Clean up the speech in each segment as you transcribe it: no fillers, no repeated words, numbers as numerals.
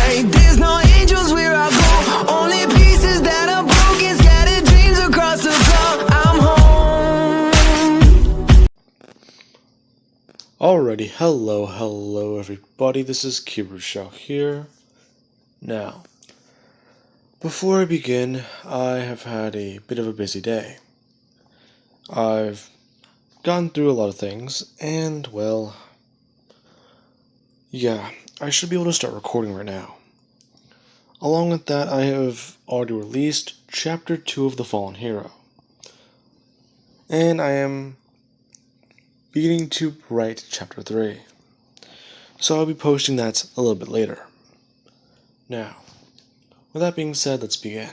right. There's no angels where I go, only pieces that are broken, scattered dreams across the floor. I'm home. Alrighty, hello everybody, this is Kirusha here. Now, before I begin, I have had a bit of a busy day. I've gone through a lot of things, and well, yeah, I should be able to start recording right now. Along with that, I have already released Chapter 2 of The Fallen Hero. And I am beginning to write Chapter 3. So I'll be posting that a little bit later. Now, with that being said, let's begin.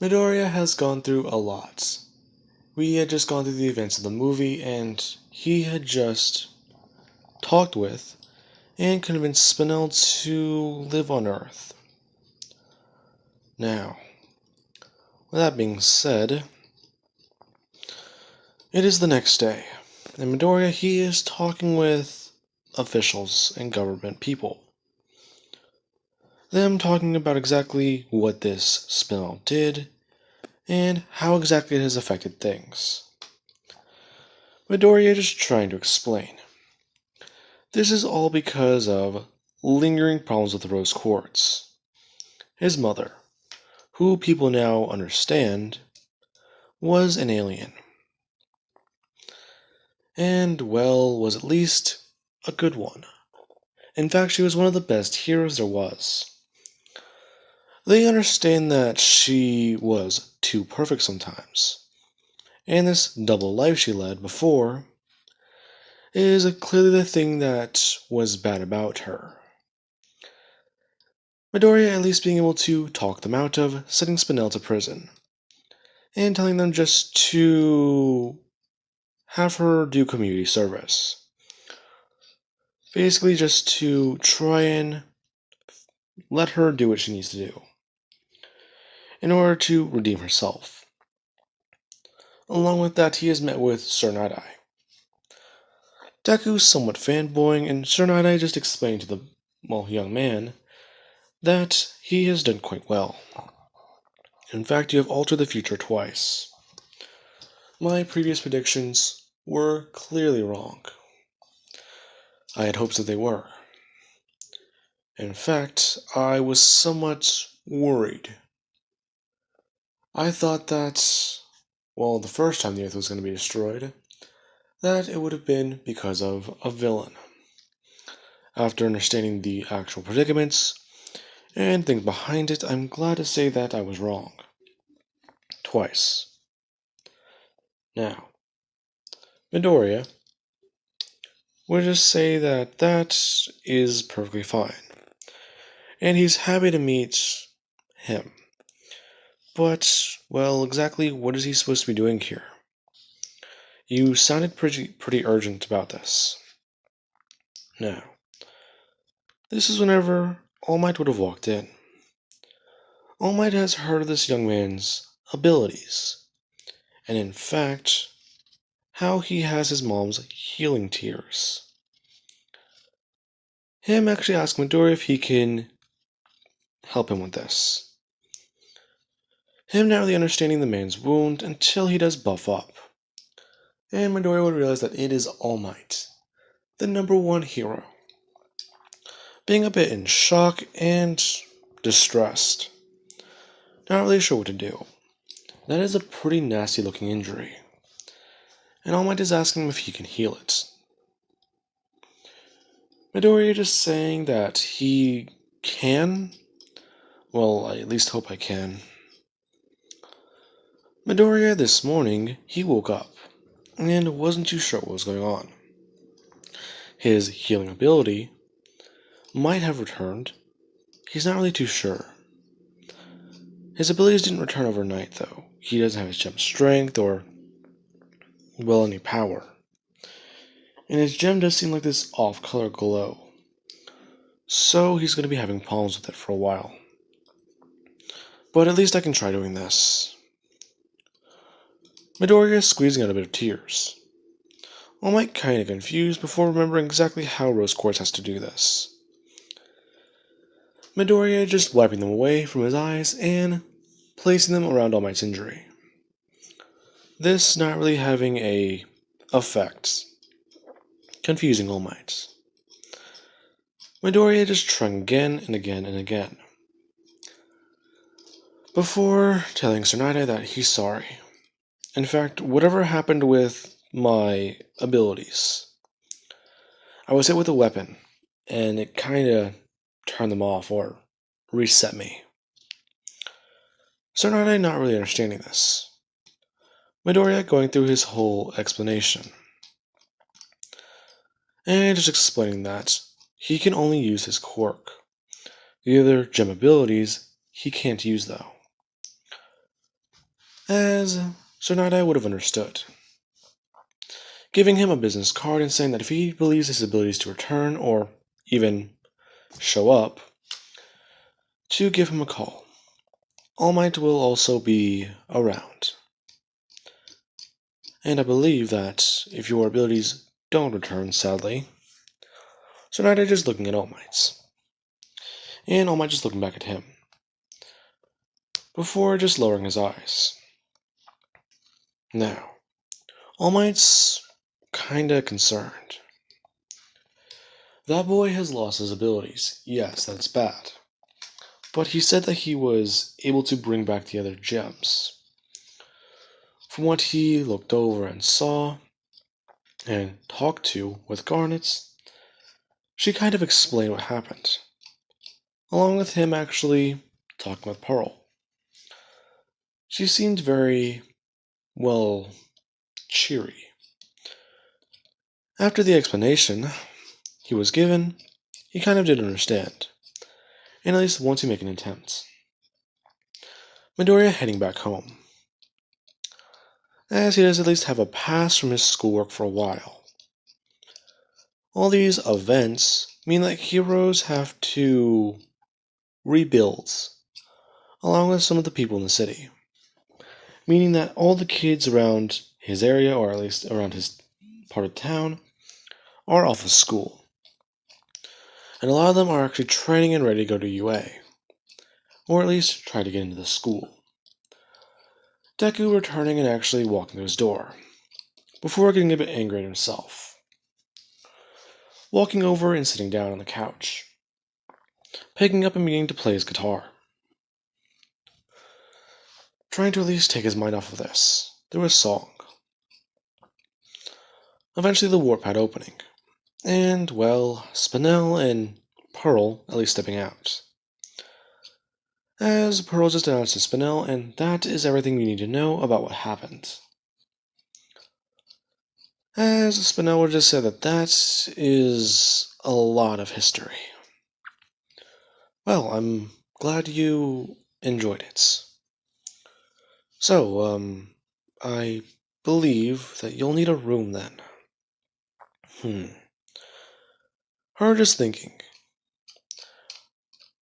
Midoriya has gone through a lot. We had just gone through the events of the movie, and he had just talked with and convinced Spinel to live on Earth. Now, with that being said, it is the next day, and Midoriya, he is talking with officials and government people. Them talking about exactly what this Spinel did, and how exactly it has affected things. Midoriya is trying to explain. This is all because of lingering problems with the rose quartz. His mother, who people now understand, was an alien. And, well, was at least a good one. In fact, she was one of the best heroes there was. They understand that she was too perfect sometimes. And this double life she led before is clearly the thing that was bad about her. Midoriya at least being able to talk them out of sending Spinel to prison, and telling them just to have her do community service. Basically just to try and let her do what she needs to do, in order to redeem herself. Along with that, he is met with Sir Night-Eye. Deku's somewhat fanboying, and Sir Night-Eye just explained to the, young man that he has done quite well. In fact, you have altered the future twice. My previous predictions were clearly wrong. I had hopes that they were. In fact, I was somewhat worried. I thought that, well, the first time the Earth was going to be destroyed, that it would have been because of a villain. After understanding the actual predicaments and things behind it, I'm glad to say that I was wrong. Twice. Now, Midoriya, we'll just say that that is perfectly fine. And he's happy to meet him. But, well, exactly what is he supposed to be doing here? You sounded pretty urgent about this. Now, this is whenever All Might would have walked in. All Might has heard of this young man's abilities, and in fact, how he has his mom's healing tears. Him actually asks Midoriya if he can help him with this. Him not really understanding the man's wound until he does buff up. And Midoriya would realize that it is All Might, the #1 hero. Being a bit in shock and distressed. Not really sure what to do. That is a pretty nasty looking injury. And All Might is asking him if he can heal it. Midoriya just saying that he can? Well, I at least hope I can. Midoriya this morning, he woke up and wasn't too sure what was going on. His healing ability might have returned. He's not really too sure. His abilities didn't return overnight, though. He doesn't have his gem strength or, well, any power. And his gem does seem like this off-color glow. So he's going to be having problems with it for a while. But at least I can try doing this. Midoriya is squeezing out a bit of tears. All Might kind of confused before remembering exactly how Rose Quartz has to do this. Midoriya just wiping them away from his eyes and placing them around All Might's injury. This not really having a effect, confusing All Might. Midoriya just trying again and again and again, before telling Tsunade that he's sorry. In fact, whatever happened with my abilities, I was hit with a weapon, and it kinda turned them off or reset me. Tsunade not really understanding this. Midoriya going through his whole explanation, and just explaining that he can only use his quirk. The other gem abilities he can't use though. As Tsunade would have understood. Giving him a business card and saying that if he believes his abilities to return or even show up, to give him a call. All Might will also be around. And I believe that if your abilities don't return, sadly, Tsunade just looking at All Might's. And All Might just looking back at him. Before just lowering his eyes. Now, All Might's kinda concerned. That boy has lost his abilities. Yes, that's bad. But he said that he was able to bring back the other gems. From what he looked over and saw and talked to with Garnets, she kind of explained what happened, along with him actually talking with Pearl. She seemed very, well, cheery. After the explanation he was given, he kind of did understand, and at least wanted to make an attempt. Midoriya heading back home, as he does at least have a pass from his schoolwork for a while. All these events mean that heroes have to rebuild, along with some of the people in the city. Meaning that all the kids around his area, or at least around his part of town, are off of school. And a lot of them are actually training and ready to go to UA. Or at least try to get into the school. Deku returning and actually walking to his door, before getting a bit angry at himself. Walking over and sitting down on the couch. Picking up and beginning to play his guitar. Trying to at least take his mind off of this, through a song. Eventually the warp pad opening. And, well, Spinel and Pearl at least stepping out. As Pearl just announced to Spinel, and that is everything you need to know about what happened. As Spinel would just say that is a lot of history. Well, I'm glad you enjoyed it. So, I believe that you'll need a room then. Her just thinking.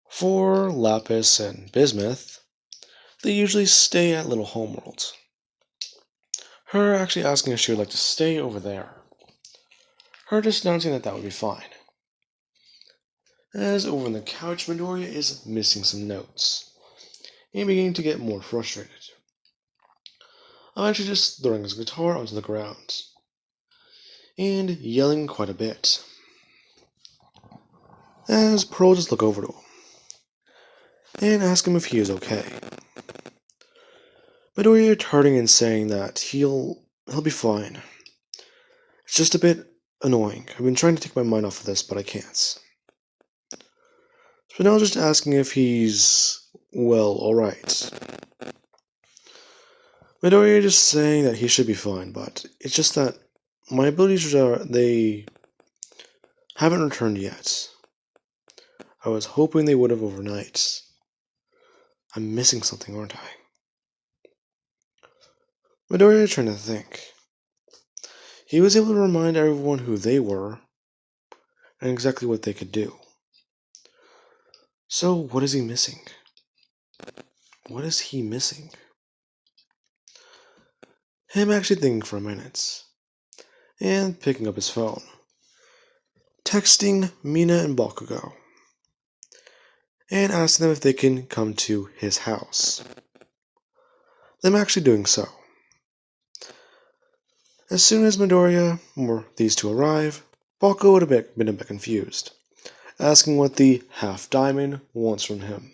For Lapis and Bismuth, they usually stay at Little Homeworld. Her actually asking if she would like to stay over there. Her just announcing that that would be fine. As over on the couch, Midoriya is missing some notes, and beginning to get more frustrated. Eventually just throwing his guitar onto the ground, and yelling quite a bit. As Pearl just look over to him, and ask him if he is okay. Midoriya turning and saying that he'll be fine. It's just a bit annoying. I've been trying to take my mind off of this, but I can't. Spinel just asking if he's, well, alright. Midoriya just saying that he should be fine, but it's just that my abilities they haven't returned yet. I was hoping they would have overnight. I'm missing something, aren't I? Midoriya trying to think. He was able to remind everyone who they were and exactly what they could do. So, what is he missing? What is he missing? Him actually thinking for a minute, and picking up his phone. Texting Mina and Bakugo. and asking them if they can come to his house. Them actually doing so. As soon as Midoriya or these two arrive, Bakugo would have been a bit confused, asking what the half-diamond wants from him.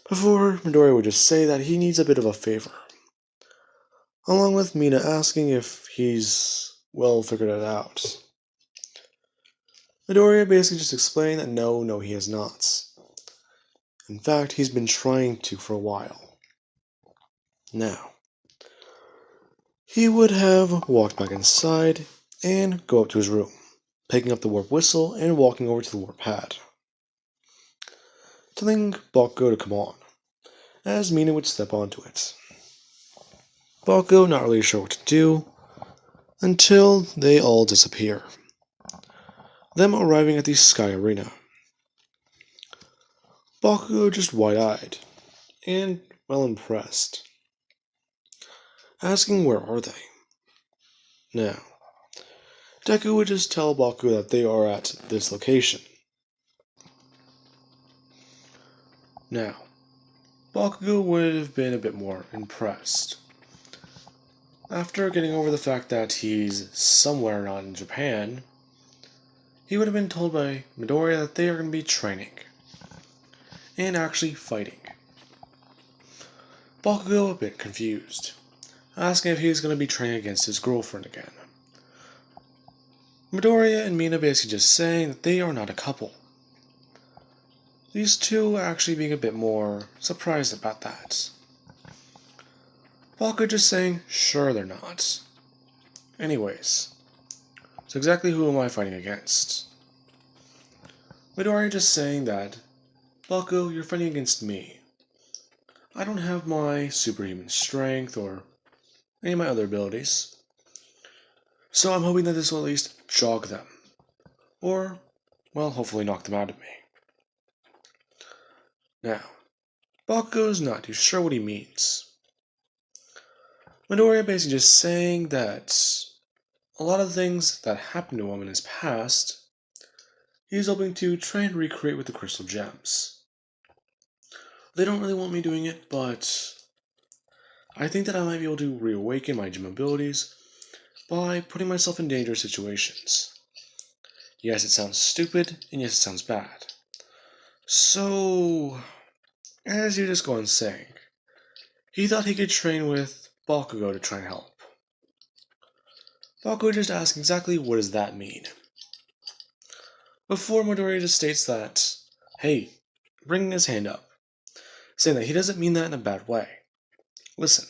Before, Midoriya would just say that he needs a bit of a favor, along with Mina asking if he's, well, figured it out. Midoriya basically just explained that no, he has not. In fact, he's been trying to for a while. Now, he would have walked back inside and go up to his room, picking up the warp whistle and walking over to the warp pad, telling Bakugo to come on, as Mina would step onto it. Bakugo not really sure what to do until they all disappear, them arriving at the Sky Arena. Bakugo just wide-eyed and well impressed, asking where are they. Now, Deku would just tell Bakugo that they are at this location. Now, Bakugo would have been a bit more impressed. After getting over the fact that he's somewhere not in Japan, he would have been told by Midoriya that they are going to be training and actually fighting. Bakugo a bit confused, asking if he's going to be training against his girlfriend again. Midoriya and Mina basically just saying that they are not a couple. These two actually being a bit more surprised about that. Bakugo just saying, sure they're not. Anyways, so exactly who am I fighting against? Midoriya just saying that, Bakugo, you're fighting against me. I don't have my superhuman strength or any of my other abilities. So I'm hoping that this will at least jog them. Or, well, hopefully knock them out of me. Now, Bakugo's not too sure what he means. Midoriya basically just saying that a lot of things that happened to him in his past, he's hoping to try and recreate with the crystal gems. They don't really want me doing it, but I think that I might be able to reawaken my gem abilities by putting myself in dangerous situations. Yes, it sounds stupid, and yes, it sounds bad. So, as you just go on saying, he thought he could train with Bakugo to try and help. Bakugo just asks exactly what does that mean. Before Midoriya just states that, hey, bringing his hand up, saying that he doesn't mean that in a bad way. Listen,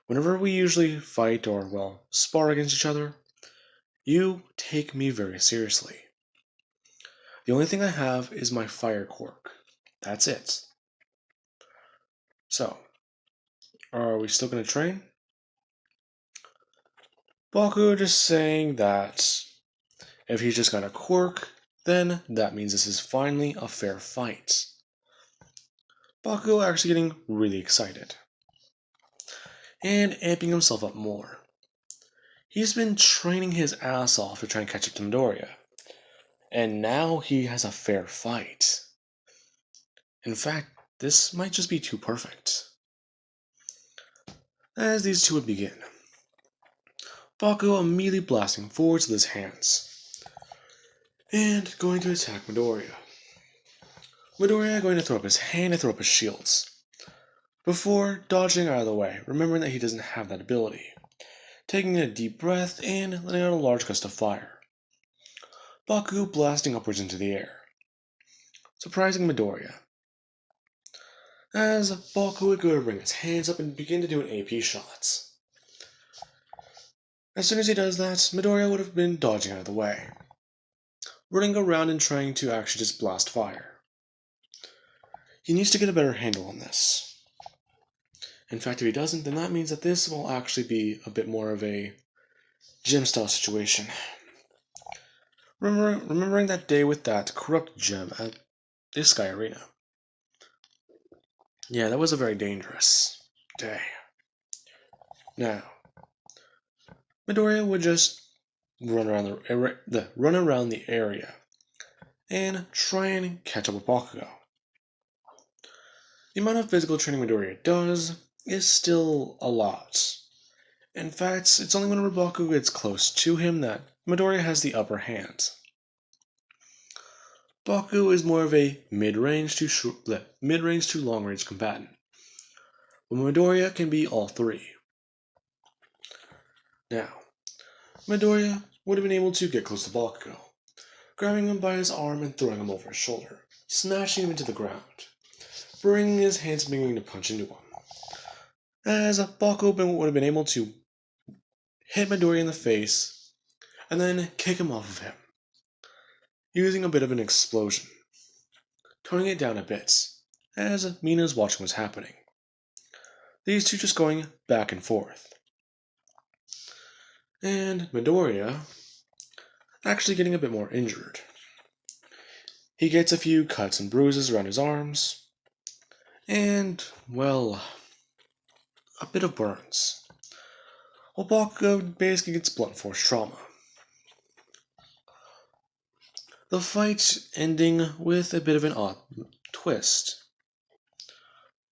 whenever we usually fight or, well, spar against each other, you take me very seriously. The only thing I have is my fire quirk. That's it. So, are we still going to train? Bakugo just saying that if he's just got a quirk, then that means this is finally a fair fight. Bakugo actually getting really excited and amping himself up more. He's been training his ass off to try and catch up to Midoriya, and now he has a fair fight. In fact, this might just be too perfect. As these two would begin, Bakugo immediately blasting forwards with his hands and going to attack Midoriya. Midoriya going to throw up his hand and throw up his shields, before dodging out of the way, remembering that he doesn't have that ability, taking a deep breath and letting out a large gust of fire. Bakugo blasting upwards into the air, surprising Midoriya. As Bakugo would go to bring his hands up and begin to do an AP shots. As soon as he does that, Midoriya would have been dodging out of the way, running around and trying to actually just blast fire. He needs to get a better handle on this. In fact, if he doesn't, then that means that this will actually be a bit more of a gem-style situation. Remembering that day with that corrupt gem at the Sky Arena. Yeah, that was a very dangerous day. Now, Midoriya would just run around the area and try and catch up with Bakugo. The amount of physical training Midoriya does is still a lot. In fact, it's only when Bakugo gets close to him that Midoriya has the upper hand. Bakugo is more of a mid-range to long-range combatant, but Midoriya can be all three. Now, Midoriya would have been able to get close to Bakugo, grabbing him by his arm and throwing him over his shoulder, smashing him into the ground, bringing his hands beginning to punch into him. As Bakugo would have been able to hit Midoriya in the face and then kick him off of him, using a bit of an explosion, toning it down a bit, as Mina's watching what's happening. These two just going back and forth. And Midoriya actually getting a bit more injured. He gets a few cuts and bruises around his arms, and, well, a bit of burns. While Bakugo basically gets blunt force trauma. The fight ending with a bit of an odd twist.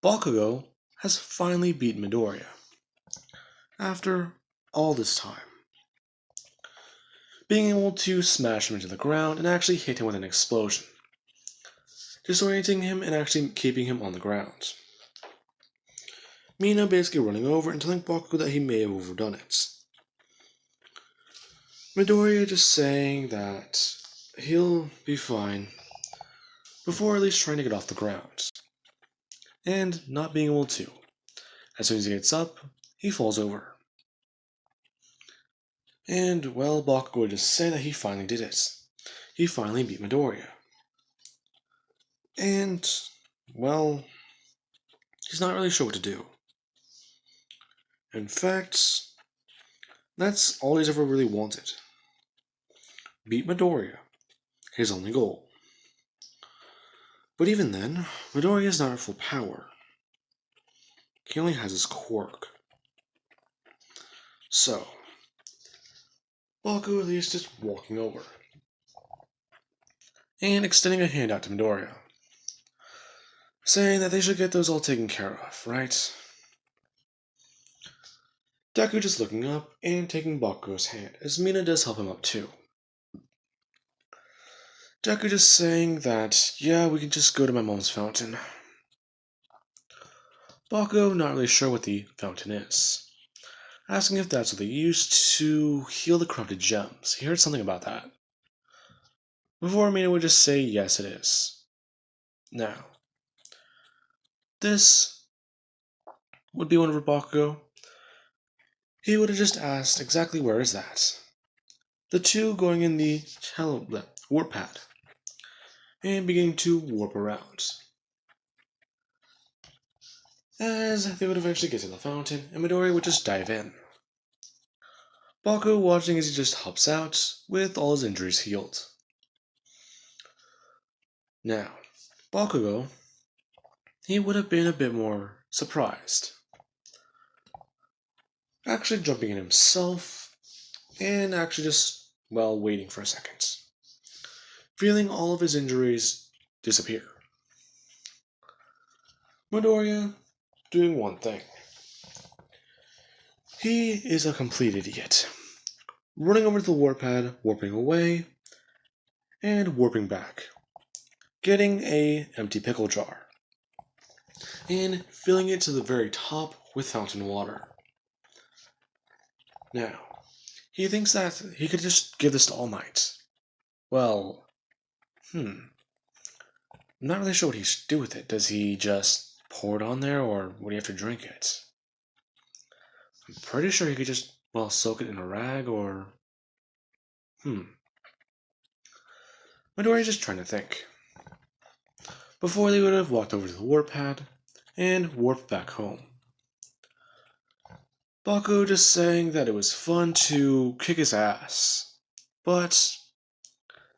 Bakugo has finally beaten Midoriya. After all this time. Being able to smash him into the ground and actually hit him with an explosion. Disorienting him and actually keeping him on the ground. Mina basically running over and telling Bakugo that he may have overdone it. Midoriya just saying that he'll be fine before at least trying to get off the ground. And not being able to. As soon as he gets up, he falls over. And, well, Bakugo would just say that he finally did it. He finally beat Midoriya. And, well, he's not really sure what to do. In fact, that's all he's ever really wanted. Beat Midoriya, his only goal. But even then, Midoriya is not at full power. He only has his quirk. So, Bakugo is just walking over and extending a hand out to Midoriya, saying that they should get those all taken care of, right? Deku just looking up and taking Bakugo's hand, as Mina does help him up too. Deku just saying that, yeah, we can just go to my mom's fountain. Bakugo not really sure what the fountain is, asking if that's what they used to heal the corrupted gems. He heard something about that. Before Mina would just say, yes, it is. Now, this would be one for Bakugo. He would have just asked exactly where is that. The two going in the warp pad and beginning to warp around. As they would eventually get to the fountain, and Midoriya would just dive in. Bakugo watching as he just helps out with all his injuries healed. Now, Bakugo, he would have been a bit more surprised. Actually jumping in himself, and actually just, well, waiting for a second. Feeling all of his injuries disappear. Midoriya doing one thing. He is a complete idiot. Running over to the warp pad, warping away, and warping back. Getting a empty pickle jar. And filling it to the very top with fountain water. Now, he thinks that he could just give this to All Might. Well, I'm not really sure what he should do with it. Does he just pour it on there, or would he have to drink it? I'm pretty sure he could just, well, soak it in a rag, or... Midoriya's just trying to think. Before they would have walked over to the warp pad, and warped back home. Bakugo just saying that it was fun to kick his ass, but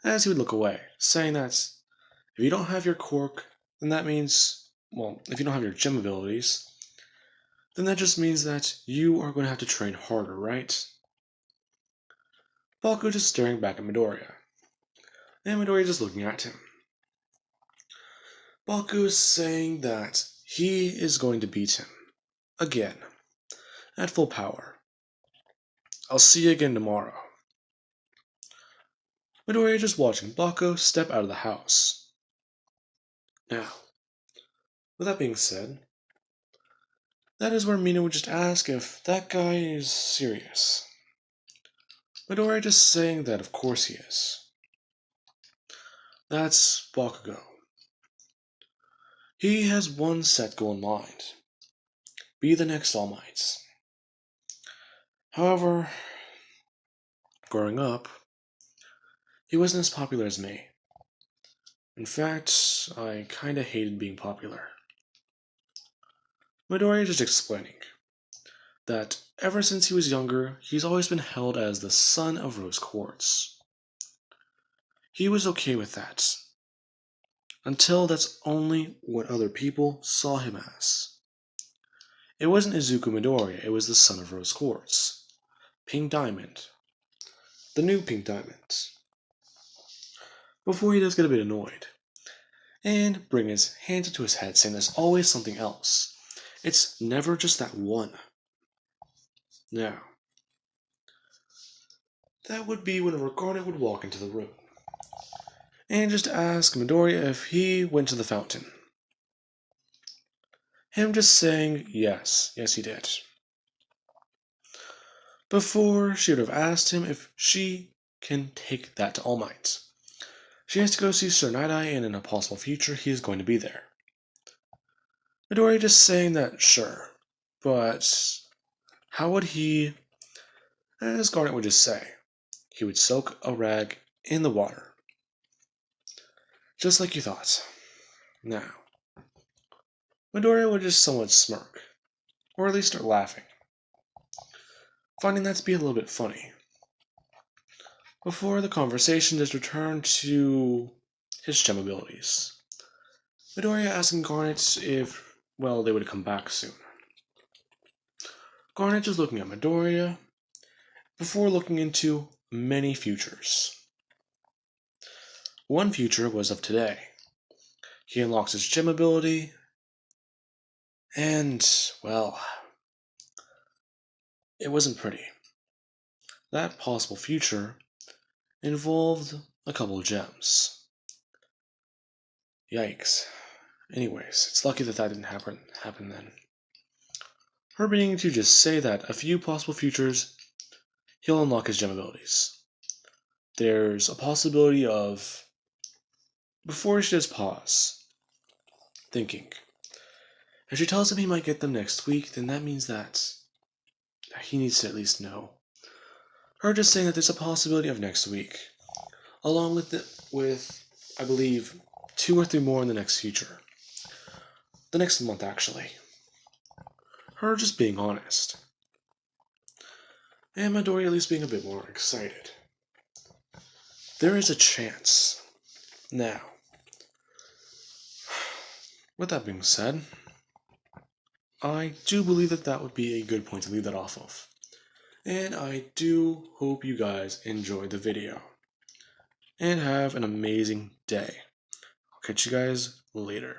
as he would look away, saying that if you don't have your quirk, then that means, well, if you don't have your gem abilities, then that just means that you are going to have to train harder, right? Bakugo just staring back at Midoriya, and Midoriya just looking at him. Baku is saying that he is going to beat him. Again. At full power. I'll see you again tomorrow. Midoriya just watching Baku step out of the house. Now, with that being said, that is where Mina would just ask if that guy is serious. Midoriya just saying that of course he is. That's Bakugo. He has one set goal in mind. Be the next All Might. However, growing up, he wasn't as popular as me. In fact, I kinda hated being popular. Midoriya just explaining that ever since he was younger, he's always been held as the son of Rose Quartz. He was okay with that, until that's only what other people saw him as. It wasn't Izuku Midoriya, it was the son of Rose Quartz. Pink Diamond. The new Pink Diamond. Before he does get a bit annoyed, and bring his hands to his head, saying there's always something else. It's never just that one. Now, that would be when Garnet would walk into the room, and just ask Midoriya if he went to the fountain. Him just saying yes he did. Before she would have asked him if she can take that to All Might. She has to go see Sir Night-Eye, and in a possible future he is going to be there. Midoriya just saying that sure, but how would he, as Garnet would just say, he would soak a rag in the water. Just like you thought. Now, Midoriya would just somewhat smirk, or at least start laughing, finding that to be a little bit funny. Before the conversation just returned to his gem abilities. Midoriya asking Garnet if, well, they would come back soon. Garnet just looking at Midoriya before looking into many futures. One future was of today. He unlocks his gem ability, and, well, it wasn't pretty. That possible future involved a couple of gems. Yikes. Anyways, it's lucky that didn't happen then. Her being to just say that a few possible futures, he'll unlock his gem abilities. There's a possibility of, before she does pause, thinking, if she tells him he might get them next week, then that means that he needs to at least know. Her just saying that there's a possibility of next week, along with I believe 2 or 3 more in the next future. The next month, actually. Her just being honest. And Midoriya at least being a bit more excited. There is a chance. Now, with that being said, I do believe that would be a good point to leave that off of. And I do hope you guys enjoyed the video. And have an amazing day. I'll catch you guys later.